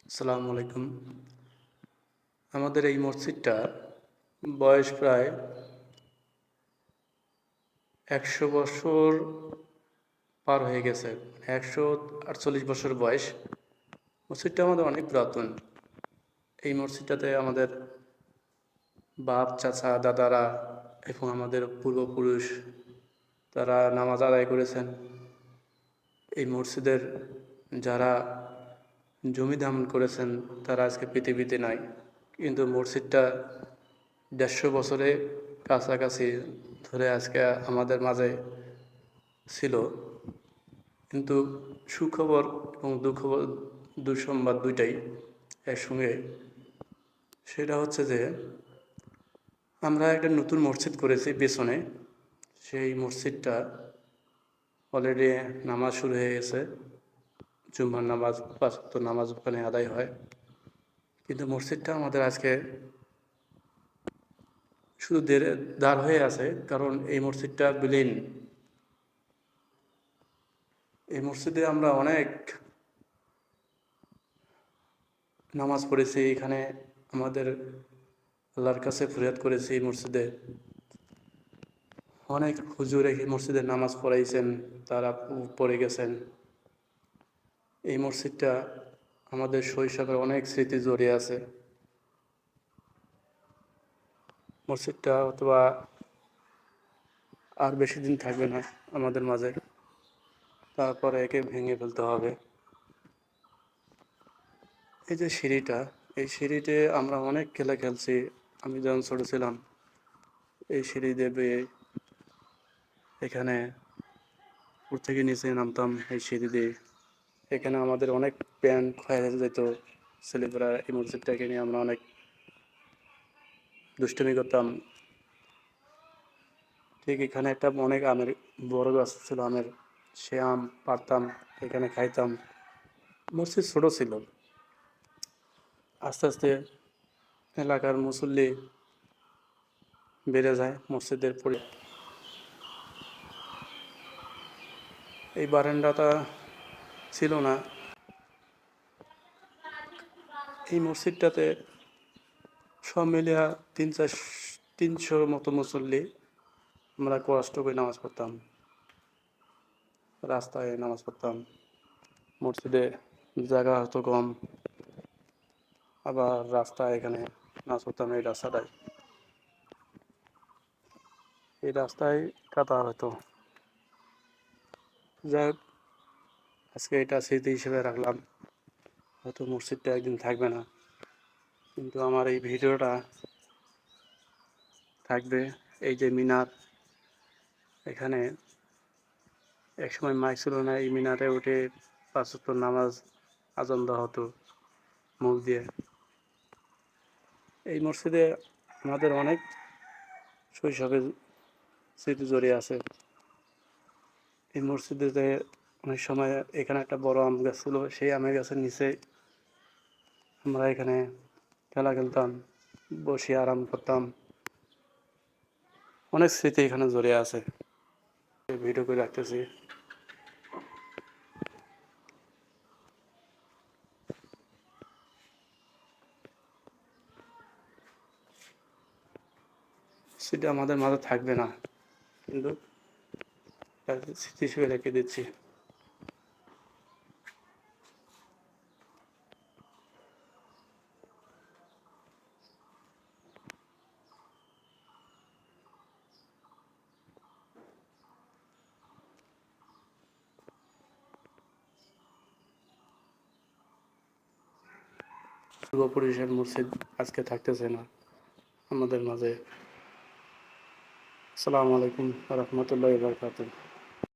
আসসালামু আলাইকুম। আমাদের এই মসজিদটা বয়স প্রায় ১০০ বছর পার হয়ে গেছে। ১৪৮ বছর বয়স। মসজিদটা আমাদের অনেক পুরাতন। এই মসজিদটাতে আমাদের বাপ, চাচা, দাদারা এবং আমাদের পূর্বপুরুষ তারা নামাজ আদায় করেছেন। এই মসজিদের যারা জমি দান করেছেন তারা আজকে পৃথিবীতে নাই, কিন্তু মসজিদটা ১৫০ বছরে কাছাকাছি ধরে আজকে আমাদের মাঝে ছিল। কিন্তু সুখবর এবং দুঃসংবাদ দুইটাই একসঙ্গে। সেটা হচ্ছে যে আমরা একটা নতুন মসজিদ করেছি পেছনে। সেই মসজিদটা অলরেডি নামাজ শুরু হয়ে গেছে। জুম্মার নামাজ, ৫ ওয়াক্ত নামাজ ওখানে আদায় হয়। কিন্তু মসজিদটা আমাদের আজকে শুধু দাঁড় হয়ে আছে, কারণ এই মসজিদটা বিলীন। এই মসজিদে আমরা অনেক নামাজ পড়েছি। এখানে আমাদের আল্লাহর কাছে ফরিয়াদ করেছি। এই মসজিদে অনেক হুজুর এই মসজিদে নামাজ পড়াইছেন, তারা পড়ে গেছেন। এই মসজিদটা আমাদের শৈশবের অনেক স্মৃতি জড়িয়ে আছে। মসজিদটা অথবা আর বেশি দিন থাকবে না আমাদের মাঝে, তারপরে একে ভেঙে ফেলতে হবে। এই যে সিঁড়িটা, এই সিঁড়িতে আমরা অনেক খেলা খেলছি। আমি যখন ছোট ছিলাম এই সিঁড়ি দিয়ে বেয়ে এখানে উপর থেকে নিচে নামতাম এই সিঁড়ি দিয়ে। এখানে আমাদের অনেক প্যান্ট ক্ষয় হয়ে যেত। ছেলেপেরা এই মসজিদটাকে নিয়ে আমরা অনেক দুষ্টুমি করতাম। ঠিক এখানে একটা অনেক আমের বড় গাছ ছিল, আমের। সে আম পাড়তাম, এখানে খাইতাম। মসজিদ ছোট ছিল। আস্তে আস্তে এলাকার মুসল্লি বেড়ে যায় মসজিদের পরে। এই বারান্দাটা ছিল না। এই মসজিদটাতে সব মিলিয়া ৩০০ মতো মুসল্লি আমরা কষ্ট করে নামাজ পড়তাম, রাস্তায় নামাজ পড়তাম। মসজিদে জায়গা হতো কম, আবার রাস্তায় এখানে নামাজ পড়তাম। এই রাস্তায় কাদা হতো। যাই হোক, আজকে এটা স্মৃতি হিসেবে রাখলাম। হয়তো মসজিদটা একদিন থাকবে না, কিন্তু আমার এই ভিডিওটা থাকবে। এই যে মিনার, এখানে একসময় মাইক ছিল না, এই মিনারে উঠে ৫ ওয়াক্ত নামাজ আজান দেওয়া হতো মুখ দিয়ে। এই মসজিদে আমাদের অনেক শৈশবের স্মৃতি জড়িয়ে আছে। এই মসজিদে অনেক সময় এখানে একটা বড় আম গাছ ছিল, সেই আমের গাছের নিচে আমরা এখানে খেলা খেলতাম, বসে আরাম করতাম। অনেক স্মৃতি এখানে জড়িয়ে আছে। ভিডিও করে রাখতেছি। সেটা আমাদের মাঝে থাকবে না, কিন্তু স্মৃতি হিসেবে রেখে দিচ্ছি। পূর্বপুরুষের মসজিদ আজকে থাকতেছে না আমাদের মাঝে। আসসালামু আলাইকুম ওয়া রাহমাতুল্লাহি ওয়া বারাকাতুহু।